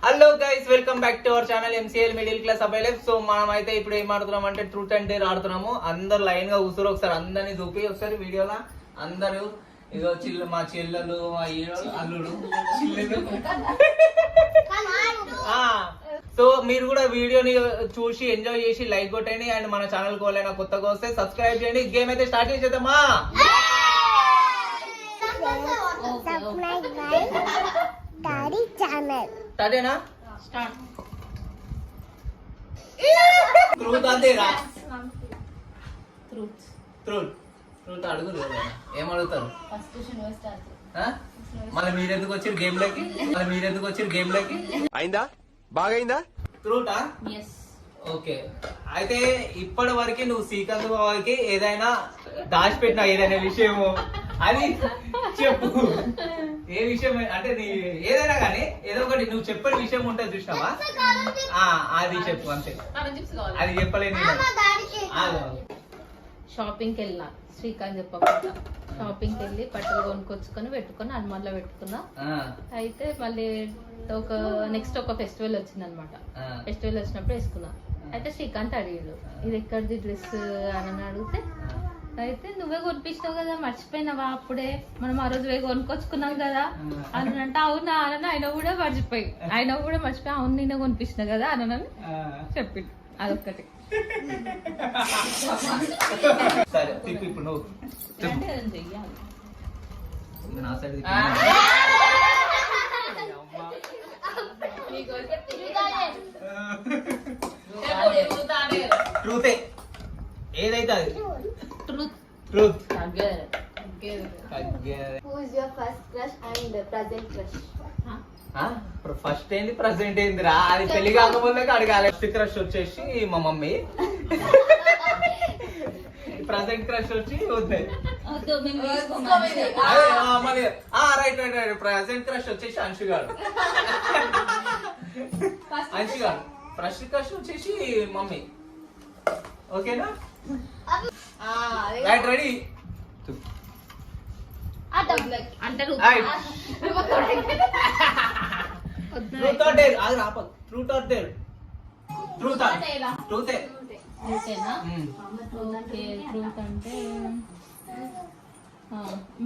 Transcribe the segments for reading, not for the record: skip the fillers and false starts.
Hello guys, welcome back to our channel MCL middle class అబ్బాయిలైఫ్. So మనం అయితే ఇప్పుడు ఏం ఆడుతున్నాం అంటే ట్రూత్ అండ్ డేర్ ఆడుతున్నాము. అందరు లైన్ గా కూర్చొని ఒకసారి అందరినీ చూపి ఒకసారి వీడియోలో అందరూ ఇదో మా చెల్లెలు, మా అల్లుడు చిల్లెలు. సో మీరు కూడా వీడియోని చూసి ఎంజాయ్ చేసి లైక్ కొట్టండి. అండ్ మన ఛానల్ కోలైనా కొత్తగా వస్తే సబ్స్క్రైబ్ చేయండి. గేమ్ అయితే స్టార్ట్ చేసేద్దామా? స్టార్టేనా? ట్రూత్ అంతేరా? ట్రూత్ అడుగు. ఏం అడుగుతారు? మళ్ళీ మీరెందుకు వచ్చారు గేమ్ లోకి? అయిందా? బాగైందా? ట్రూటా? ఓకే. అయితే ఇప్పటి వరకు నువ్వు శ్రీకాంత్ బాబాకి ఏదైనా దాచిపెట్టినా ఏదైనా విషయము అది చెప్పు. ఏ విషయం అంటే నీ ఏదైనా కానీ ఏదో ఒకటి నువ్వు చెప్పిన విషయం ఉంటుంది చూసినావా, అది చెప్పు. అంతే, అది చెప్పలేని. షాపింగ్కి వెళ్ళినా శ్రీకాంత్ చెప్పకుండా షాపింగ్కి వెళ్ళి బట్టలు కొనుక్కొచ్చుకొని పెట్టుకొని హనుమాన్లో పెట్టుకున్నా. అయితే మళ్ళీ నెక్స్ట్ ఒక ఫెస్టివల్ వచ్చింది అనమాట. ఫెస్టివల్ వచ్చినప్పుడు వేసుకున్నా. అయితే శ్రీకాంత్ అడిగాడు ఇది ఎక్కడిది డ్రెస్ అని అడిగితే, అయితే నువ్వే కొనిపించినావు కదా, మర్చిపోయినావా? అప్పుడే మనం ఆ రోజు కొనుక్కొచ్చుకున్నాం కదా అని అంటే, అవునా అని ఆయన కూడా మర్చిపోయి అవును నేనే కొనిపించిన కదా అని చెప్పింది. అదొక్కటి. సరే ఇప్పుడు నువ్వు ట్రూతే ఏదైతే అది ట్రూత్. ఫస్ట్ ఏంది ప్రజెంట్ ఏందిరా? అది పెళ్లి కాకపోతే అడగాలి. ఫస్ట్ క్రష్ వచ్చేసి మా మమ్మీ, ప్రజెంట్ క్రష్ వచ్చి వద్దు. రైట్. ప్రజెంట్ క్రష్ వచ్చేసి అంశుగాడు. ఫస్ట్ క్రష్ వచ్చేసి మమ్మీ. ఓకేనా? Right, ready? Truth or dare? Truth or dare? Truth అంటే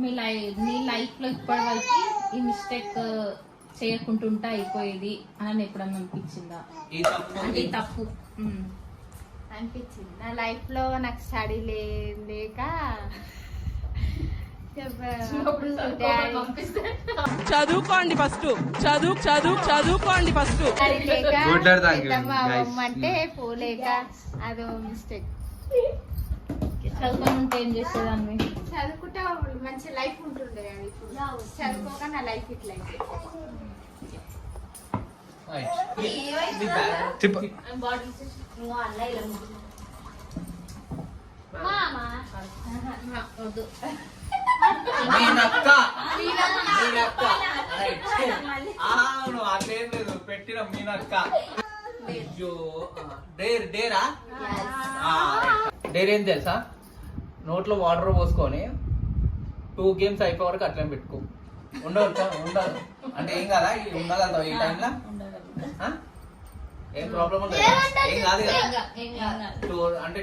నీ లైఫ్ లో ఇప్పటి వరకు ఈ మిస్టేక్ చేయకుంటుంటే అయిపోయేది అని ఎప్పుడన్నా అనిపించిందా? ఈ తప్పు అనిపించింది. నా లైఫ్ లో నాకు స్టడీ లేక చదువుకోండి ఫస్ట్, చదువుకోండి ఫస్ట్. అంటే పోలేక అదో మిస్టేక్. చదువుకుంటే ఏం చేసేదాన్ని? చదువుకుంటే మంచి లైఫ్ ఉంటుండే. ఇప్పుడు చదువుకోక నా లైఫ్ ఇట్లా అట్లేం లేదు, పెట్టిన మీనక్క. డేరా? డేర్ ఏం తెలుసా? నోట్లో వాటర్ పోసుకొని 2 games అయిపోయే వరకు అట్లా పెట్టుకో. ఉండదు అంటే ఏం కదా, ఉండగలుగుతావు ఈ టైంలో? ఏం ప్రాబ్లం ఉండదు, ఏం కాదు కదా.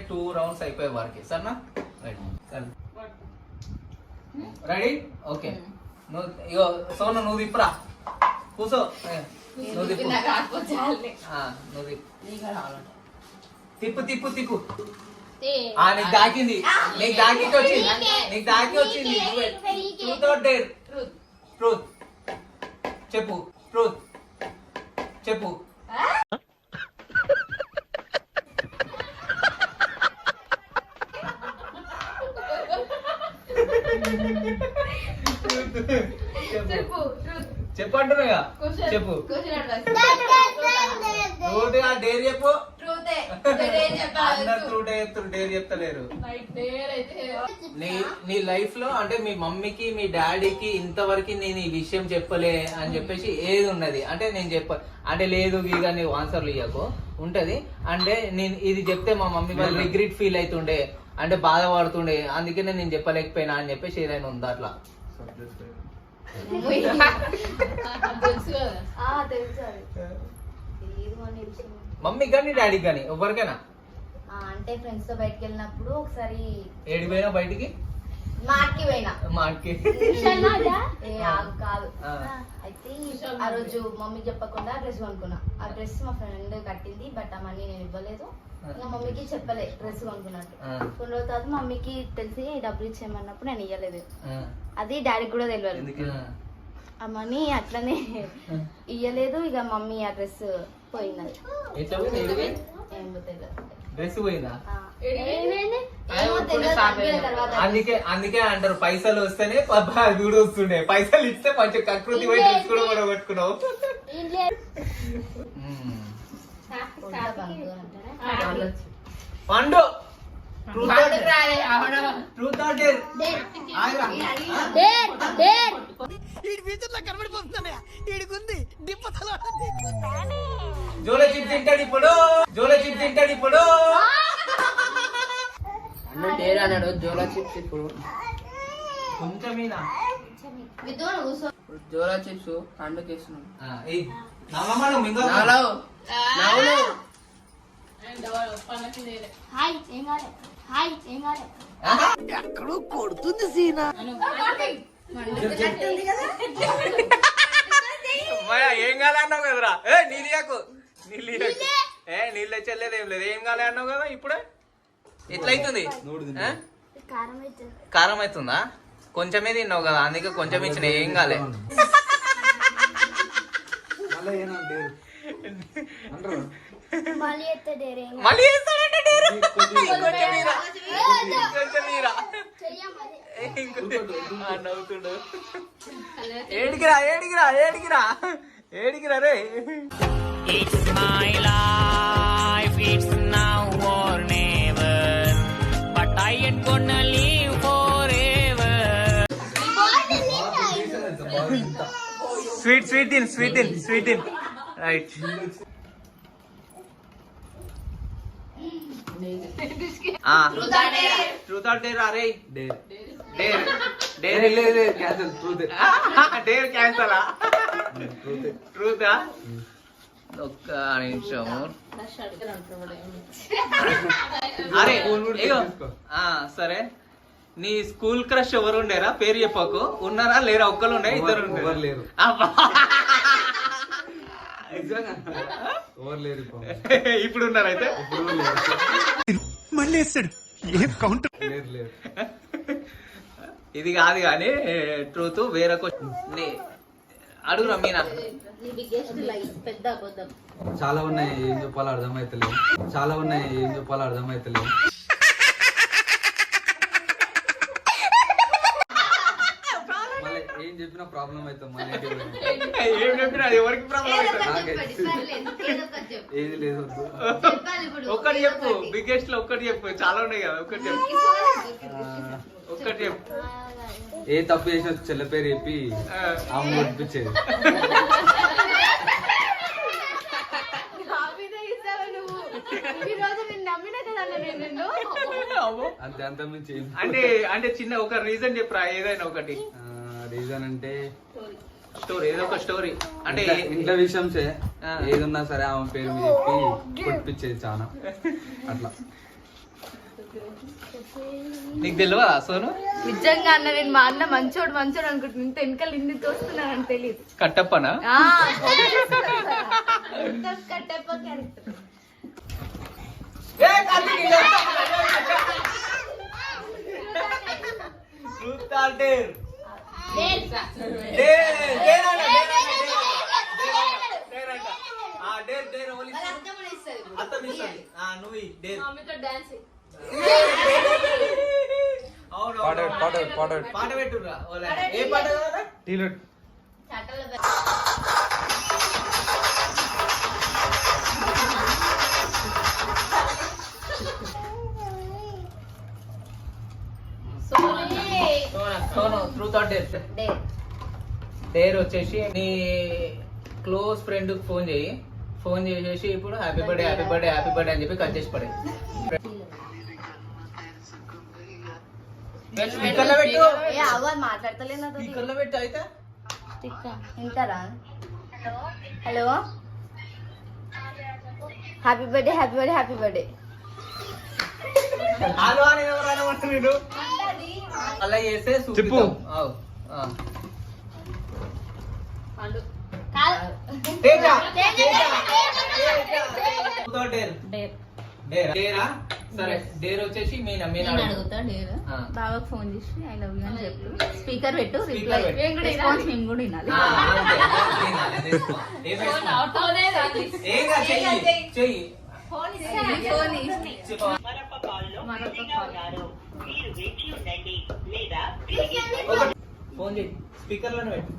2 rounds అయిపోయే వరకు. సరేనా? రెడీ? ఓకే. ఇగో సోను నువ్వు తిప్పురా, కూసో. నువ్వు తిప్పు. తిప్పు నీకు దాకింది, నీకు దాకి వచ్చింది. Truth or dare? ట్రూత్ చెప్పు. చెప్పంటున్నాగా, చెప్పు. డేర్ చెప్పు. డేర్ చెప్తలేరు. నీ లైఫ్ లో అంటే మీ మమ్మీకి మీ డాడీకి ఇంతవరకు నేను ఈ విషయం చెప్పలే అని చెప్పేసి ఏది ఉన్నది అంటే నేను అంటే లేదు ఇక నువ్వు ఆన్సర్లు ఇవ్వకు ఉంటది. అంటే నేను ఇది చెప్తే మా మమ్మీ వాళ్ళు రిగ్రెట్ ఫీల్ అవుతుండే, అంటే బాధపడుతుండే, అందుకనే నేను చెప్పలేకపోయినా అని చెప్పేసి ఏదైనా ఉందా అట్లా? తెలుసు కదా. తెలుసు అది తెలియదు అనే విషయం. మమ్మీ కానీ డాడీ కానీ ఎవరికైనా అంటే ఫ్రెండ్స్ తో బయటకు వెళ్ళినప్పుడు ఒకసారి ఏడిపోయినా బయటికి మార్కి పోయినా. మార్కి కాదు అయితే ఆ రోజు మమ్మీ చెప్పకుండా డ్రెస్ కొనుక్కున్నా. ఆ డ్రెస్ మా ఫ్రెండ్ కట్టింది, బట్ ఆ మనీ నేను ఇవ్వలేదు. ఇంకా మమ్మీకి చెప్పలే డ్రెస్ కొనుక్కున్నట్టు. కొన్ని రోజుల తర్వాత మమ్మీకి తెలిసి డబ్బులు ఇచ్చేయమన్నప్పుడు నేను ఇవ్వలేదు. అది డాడీకి కూడా తెలియదు. ఆ మనీ అట్లనే ఇయ్యలేదు. ఇక మమ్మీ ఆ డ్రెస్ పోయినది. ఏమో తెలియదు. డ్రెస్ పోయిందా? తర్వాత అందుకే అంటారు పైసలు వస్తేనే వీడు వస్తుండే, పైసలు ఇస్తే మంచి కకృతి పోయి డ్రెస్ కూడా కూడా పెట్టుకున్నావు. పండు ట్రూత్ ఆర్ డేర్? జోలో చిప్ తింటాడు ఇప్పుడు, జోలో చిప్ తింటాడు ఇప్పుడు. అన్నాడు జోలా చిప్స్. ఇప్పుడు కొంచెమేనా జోలా చిప్స్ అండుకేస్తున్నాడు. ఎక్కడో కొడుతుంది సీనా. ఏం కాలే అన్నావు కదరా? నీళ్ళకు నీళ్ళు తెచ్చలేదు ఏం లేదు. ఏం కాలే అన్నావు కదా ఇప్పుడే. ఎట్లయితుంది? కారం అవుతుందా? కొంచెమే తిన్నావు కదా, అందుకే కొంచెం ఇచ్చిన. ఏం కాలే. మళ్ళీ చేస్తాడంటే డేరు. నవ్వుతుడు. ఏడికిరా ఏడికిరా ఏడికిరా ఏడికిరా రే. It's my life, it's now or never, but I ain't gonna live forever. Sweet in. Right. Truth or dare? Are dare cancel. Dare cancel. Truth. ఒక్క నిమిషం. అరే సరే, నీ స్కూల్ క్రష్ ఎవరు ఉండేరా? పేరు చెప్పకు. ఉన్నారా లేరా? ఒక్కరు ఉండే, ఇద్దరు లేరు. ఇప్పుడు ఉన్నారు అయితే. మళ్ళీ వేస్తాడు ఏం కౌంటర్. ఇది కాదు కానీ ట్రూత్. వేరే అడుగురా మీనా. చాలా ఉన్నాయి, ఏం చెప్పాలో అర్థమైతలేదు. మళ్ళీ ఏం చెప్పినా ప్రాబ్లం అవుతాం. మళ్ళీ ఏం చెప్పినా ఎవరికి ప్రాబ్లం అవుతుంది? ఏది లేదు. ఒక్కటి చెప్పు, బిగ్గెస్ట్ లో ఒక్కటి చెప్పు. చాలా ఉన్నాయి కదా, ఒక్కటి చెప్పు. ఏ తప్పు చేసిన చెల్ల పేరు చెప్పి ఆమె నడిపించేది. అంతే, అంత మించి అంటే చిన్న ఒక రీజన్ చెప్పరా, ఏదైనా ఒకటి. రీజన్ అంటే స్టోరీ, ఏదో ఒక స్టోరీ. అంటే ఇంట్లో విషయం ఏదున్నా సరే ఆమె పేరు మీద చెప్పి కొట్టిపించేది చాలా. అట్లా నీకు తెలియదా సోను? నిజంగా అన్న, నేను మా అన్న మంచోడు అనుకుంటున్నా. ఇంత వెనకాల ఇన్ని తోస్తున్నానని తెలియదు. కట్టప్పనా? కట్టప్ప క్యారెక్టర్. పాట పెట్టురా. ఏ పాట కదా? Truth or dare? డేర్ వచ్చేసి నీ క్లోజ్ ఫ్రెండ్ ఫోన్ చేయి. ఫోన్ చేసేసి ఇప్పుడు హ్యాపీ బర్త్డే అని చెప్పి కట్ చేసి పడే. స్పీకర్లో పెట్టు. మాట్లాడతలేదు. స్పీకర్లో పెట్టు అయితే. ఇంటారా? Hello, happy birthday, happy birthday, happy birthday. Hello అని ఎవరైనా అంటారు మీరు అలా చేస్తే చెప్పు. ఆవు. ఆ. పండు. తేజ. డేర్. డేరా సరే డేర్ వచ్చేసి మీనా నేను అడుగుతా డేర్. ఆ. బాబాకు ఫోన్ చేసి ఐ లవ్ యూ అని చెప్పు. స్పీకర్ పెట్టు. Speaker రిప్లై పెట్టు. రెస్పాన్స్ మేము కూడా వినాలి. ఏం కాదు, చెయ్యి చెయ్యి ఫోన్ చెప్పు. మరొక కాల్. ఫోన్ చేయి స్పీకర్ లోనే పెట్టు.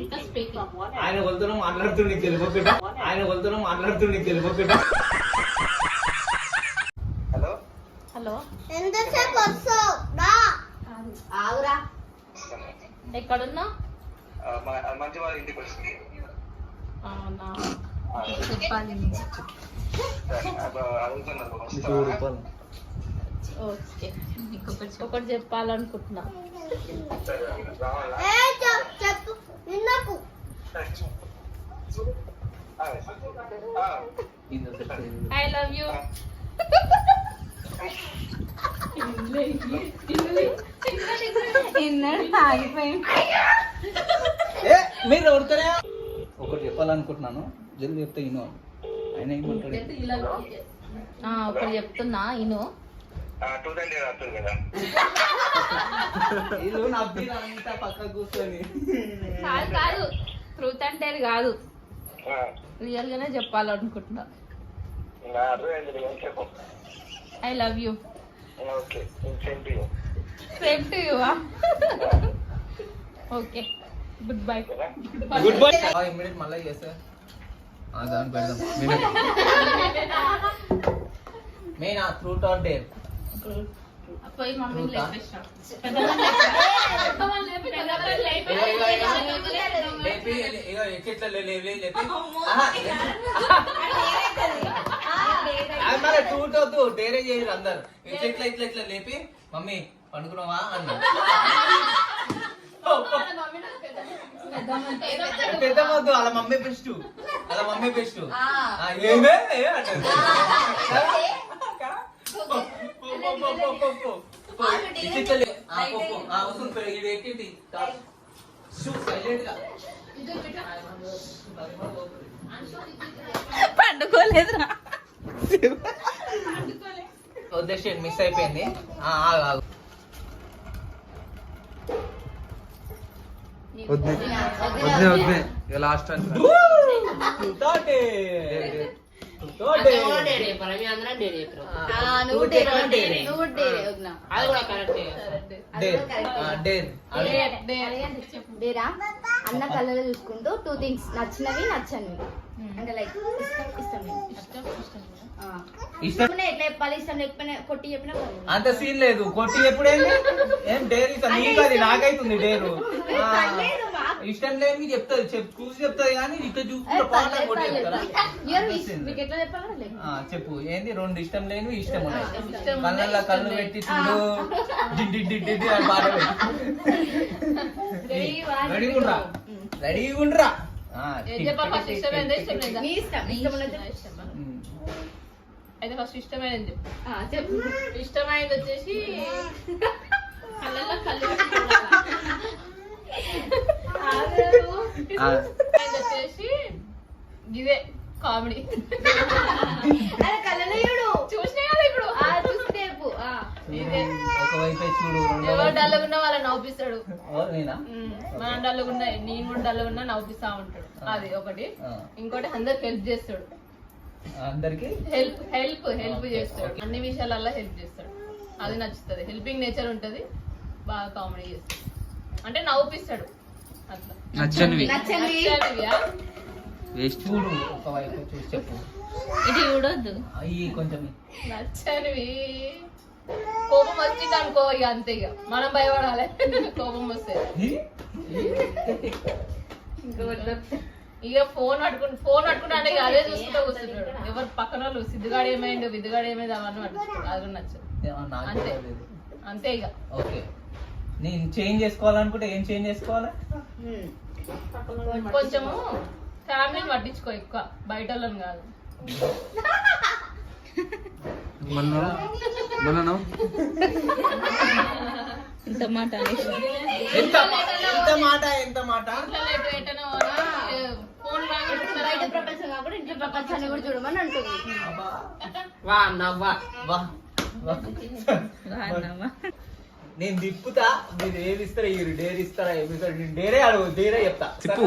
ఇంకా స్పీకింగ్. ఆయన కొలతలో మాట్లాడుతుండే తెలియకుండా హలో ఎంతసేపు వస్తావు? ఆగురా. ఎక్కడున్నా? మంచి వాళ్ళ ఇంటికి వచ్చింది అవునా? చెప్పాలి. అడుగుతున్నాను ఓకే, ఒకటి చెప్పాలనుకుంటున్నా. రావాలా చెప్పు నిన్నకు. I love you. ఏ మీరు ఎవరితోనే ఒకటి చెప్పాలనుకుంటున్నాను జల్ది చెప్తే ఇను ఆయన ఏమంటాడు ఒకటి చెప్తున్నా ఇను. టూదండి రాత్రి కదా వీళ్ళు నవ్విరా అంతా పక్క కూర్చొని కాదు కాదు, ట్రూత్ అంటే కాదు, రియల్ గానే చెప్పాలనుకుంటున్నా. చెప్పు ఐ లవ్ యూ. ఓకే ఇంకేంటి same to you. Okay, good bye. Good bye. Immediate మళ్ళీ చేస్తా దాన్ని పెడదాం. Main truth or dare. పోయి మమ్మీని లేపేస్తా. ట్రూత్ వద్దు, డేరే చేయరు అందరు. ఇట్లా ఇట్లా ఇట్లా లేపి మమ్మీ పండుకున్నావా అన్నా. పెద్ద వద్దు, అలా మమ్మీ బెస్ట్, అలా మమ్మీ బెస్ట్. ఏమే అంటారు. పండుకోలేదురా. ఉద్దేశం మిస్ అయిపోయింది. వద్దే ఇక లాస్ట్ డేరా అన్న కళ్ళలో చూసుకుంటూ 2 థింగ్స్, నచ్చినవి నచ్చనివి. అంటే లైక్ ఇష్టం ఎట్లా చెప్పాలి, ఇష్టం లేకపోయినా కొట్టి చెప్పినా అంత సీన్ లేదు. కొట్టి ఎప్పుడైంది ఏం డేరు నీకు అది నాకైతుంది డేరు. ఇష్టం లేని చెప్తాది, చూసి చెప్తాది కానీ ఇట్లా చూసుకుంటే పాట కొట్టి చెప్తారా? చెప్పు ఏంది? 2 ఇష్టం లేనివి ఇష్టం ఉన్నాయి. కళ్ళల్లో కళ్ళు పెట్టి చూడు డి అని పాట రెడీ ఉండరా. అయితే ఫస్ట్ ఇష్టమైనది చెప్పు. ఇష్టమైనది వచ్చేసి కళ్ళల్లో కళ్ళు వచ్చేసి ఇదే కామెడీ. చూసినా కదా ఇప్పుడు ఇదే. ఒకవైపు చూడు, ఎవరు డల్లుగున్నా వాళ్ళని నవ్విస్తాడు. నేనా మనం డల్లుగున్నా, నేను కూడా డల్లుగున్నా నవ్విస్తా ఉంటాడు. అది ఒకటి. ఇంకోటి అందరికి హెల్ప్ చేస్తాడు. అందరికి హెల్ప్ హెల్ప్ హెల్ప్ చేస్తాడు. అన్ని విషయాలలో హెల్ప్ చేస్తాడు. అది నచ్చుతుంది. హెల్పింగ్ నేచర్ ఉంటది. బాగా కామెడీ చేస్తాడు, అంటే నవ్వుపిస్తాడు అట్లా. నచ్చనివి చూడు, ఒకవైపు చూసి చెప్పు. ఇది చూడొద్దు. అయ్యి కొంచెం నచ్చనివి కోపం వచ్చింది అనుకో, ఇక అంతే. ఇక మనం భయపడాలి కోపం వస్తే. ఇక ఫోన్ పట్టుకుంటా అంటే అదే చూసుకుంటూ కూర్చుంటాడు. ఎవరు పక్కన వాళ్ళు సిద్ధుగాడు ఏమైంది, విద్దుగాడు ఏమైంది అవన్నీ పట్టుకుంటాడు. అది కూడా నచ్చదు. అంతే అంతే ఇక. ఓకే నేను చేంజ్ చేసుకోవాలనుకుంటే ఏం చేంజ్ చేసుకోవాలి? కొంచెము ఫ్యామిలీని పట్టించుకో, ఎక్కువ బయట వాళ్ళని కాదు. మనను ఇంత మాట ఎంత మాట ఫోన్ బయట ప్రపంచం కాకుండా ఇంట్లో ప్రపంచాన్ని కూడా చూడమని అంటుంది. వా నవ్వా వా నేను తిప్పుతా, మీరు ఏది ఇస్తారా? ఈ డేర్ ఇస్తారా? ఏమి ఇస్తారా? నేను డేరే అడుగు, డేరే చెప్తా. చెప్పు.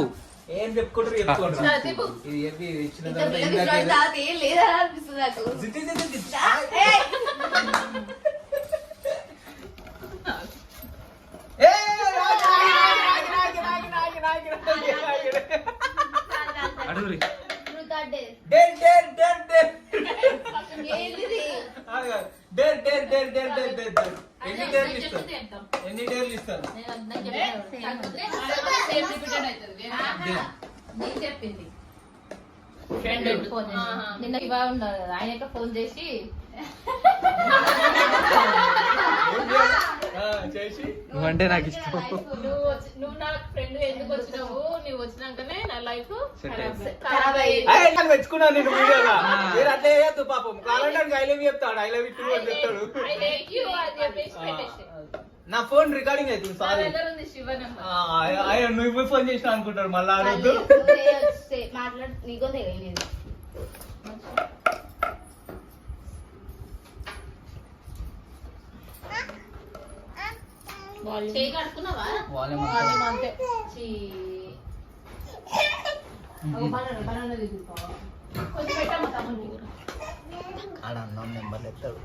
ఏం చెప్పుకుంటారు చెప్పుకుంటారు. చెప్పు. ఇది చెప్పి ఇచ్చిన ఇంత తర్వాత పిల్ల ఇందాక పిల్లలు ఏదో- తాత ఏం లేదా అనిపిస్తుంది నాకు. జిట్టి జిట్టి జిట్టి. ఏయ్! ఏ, రాగి. అడుగురి. Truth or dare? Dare dare dare dare. ఏంటిది? ఆగు. Dare dare dare dare dare dare dare. ఎన్ని డేర్లు ఇస్తారు? ఎన్ని డేర్లు ఇస్తారు? నేను చెప్పింది ఫోన్ చేసి. నిన్న ఇవా ఉన్నారు కదా, ఆయనక ఫోన్ చేసి చేసి నువ్వంటే నాకు ఇష్టం. నువ్వు నా ఫ్రెండ్ ఎందుకు వచ్చినావు, నువ్వు వచ్చినాకనే నా లైఫ్ ఖరాబ్ అయ్యింది. నేను మెచ్చుకున్నాను నేను వీడియోగా. మీరు అట్లా వేయద్దు పాపం. కావాలంటే ఐ లవ్ చెప్తాడు, ఐ లవ్ యూ అని చెప్తాడు. నా ఫోన్ రికార్డింగ్ అవుతుంది. Sorry, Shiva number. ఆయన నువ్వు ఫోన్ చేసిన అనుకుంటాడు మళ్ళా అడగద్దు. మాట్లాడు, నీకో తెలియలేదు. చేయి కడుక్కున్నావా? వాళ్ళేమో అంతే. కొంచెం పెట్టమ్మా తమ్ముడికి కూడా. ఆడ అన్నం నెంబర్ ఎత్తాడు.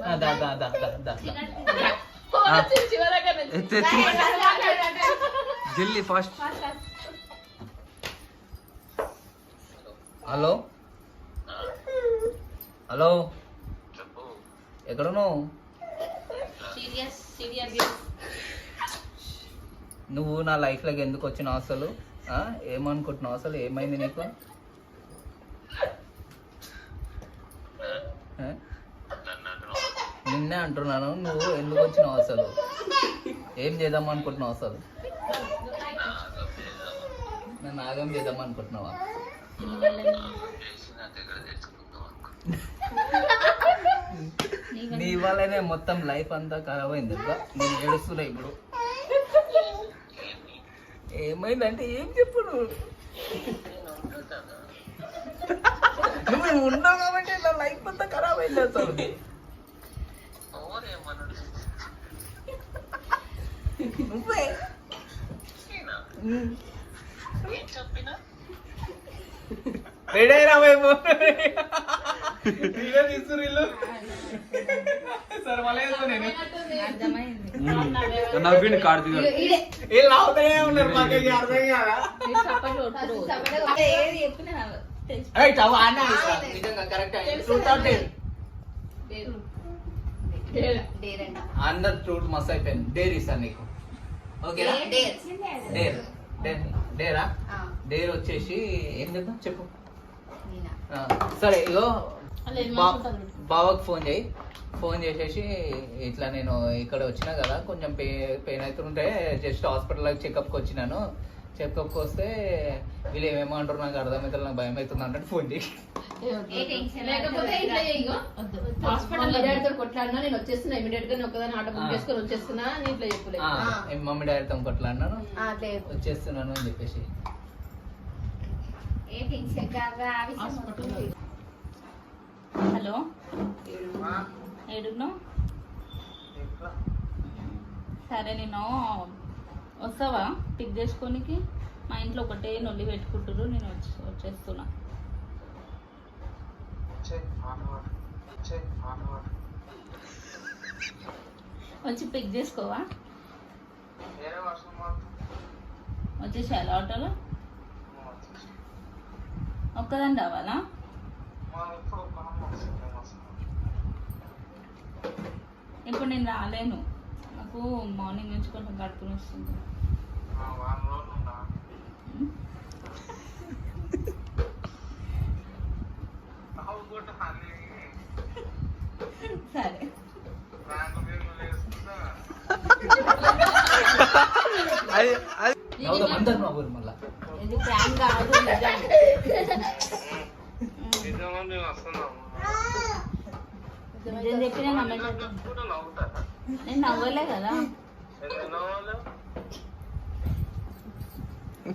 దా దా దా దా దా. చివరగా ఎత్తు, ఎత్తు. జల్లి ఫాస్ట్. హలో హలో, ఎక్కడున్నావు? నువ్వు నా లైఫ్ లోకి ఎందుకు వచ్చినావు అసలు? ఏమనుకుంటున్నావు అసలు? ఏమైంది నీకు? నిన్నే అంటున్నాను, నువ్వు ఎందుకు వచ్చినావు అసలు? ఏం చేద్దాం అనుకుంటున్నావు అసలు? నన్ను ఆగం చేద్దాం అనుకుంటున్నావా? నీ వల్లనే మొత్తం లైఫ్ అంతా ఖరాబ్ అయింది. నేను ఏడుస్తున్నా ఇప్పుడు. ఏమైందంటే ఏం చెప్పు నువ్వు? నువ్వు ఉన్నావు కాబట్టి నా లైఫ్ అంతా ఖరాబ్ అయింది అసలు. నువ్వే రెడీ అయినా మేము ఇల్లు సరే మళ్ళీ నేను నవ్విండి కాడు దిగాడు. వీళ్ళు అవుతానే ఉన్నారు. మాకు అర్థం కాదా? ఏది చెప్పినా నిజంగా correct. Truth or dare? Dare అంట. అందరు ట్రూత్ మస్త్ అయిపోయింది. డేర్ ఇస్తాను నీకు, ఓకేనా? డేర్. డేర్ డేర్ డేరా? ఆ, డేర్ వచ్చేసి ఏం చేద్దాం చెప్పు. నేనా? సరే ఇగో అలా ఏం బా- మాట్లాడతారు? బావకు ఫోన్ చేయి. ఫోన్ చేసేసి ఇట్లా నేను ఇక్కడ వచ్చినా కదా, కొంచెం పెయిన్ అవుతుంటే జస్ట్ హాస్పిటల్ చెకప్కి వచ్చినాను. చెకప్కి వస్తే వీళ్ళు ఏమేమంటారు నాకు అర్థమవుతుంది, నాకు భయం అవుతుంది అన్నట్టు ఫోన్ చేయి. లేకపోతే ఇట్లా చెయ్యి. హాస్పిటల్ డాడీతో కొట్లాడినా నేను వచ్చేస్తున్నా ఇమీడియట్ గా, నేను ఒకదాని ఆటో బుక్ చేసుకొని వచ్చేస్తున్నా అని ఇట్లా చెప్పలేదు. మమ్మీ డాడీతో కొట్లా అన్నాను, ఆ, లేదు. వచ్చేస్తున్నాను అని చెప్పేసి. ఏ టెన్షన్ కాదా? హలో, ఏడును? సరే, నేను వస్తావా పిక్ చేసుకోనికి? మా ఇంట్లో ఒకటే నొల్లి పెట్టుకుంటారు, నేను వచ్చేస్తున్నా. వచ్చి పిక్ చేసుకోవా? వచ్చేసేయాలి ఆటోలో? ఒక్కదాన్ని రావాలా? ఇప్పుడు నేను రాలేను, నాకు మార్నింగ్ నుంచి కొంచెం కడుపుని వస్తుంది. సరే. అది అది నవ్వుదాం అందరు నవ్వురు మళ్ళా. ఇది ప్రాంక్ కాదు నిజం. నిజంగా మేము వస్తున్నాం. నిజం చెప్పినా నమ్మేటట్టు. కూడా నవ్వుతారా? నేను నవ్వలే కదా. ఎందుకు నవ్వాలి?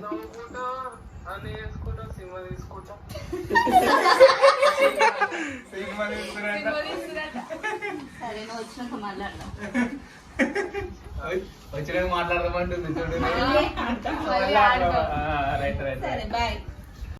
నవ్వుకుంటా అని వేసుకుంటా సినిమా తీసుకుంటా. సరే నువ్వు వచ్చినాక మాట్లాడదాం. వచ్చినాక మాట్లాడదామంటుంది చూడు. మళ్ళీ ఆడతాం. రైట్ రైట్ సరే బాయ్.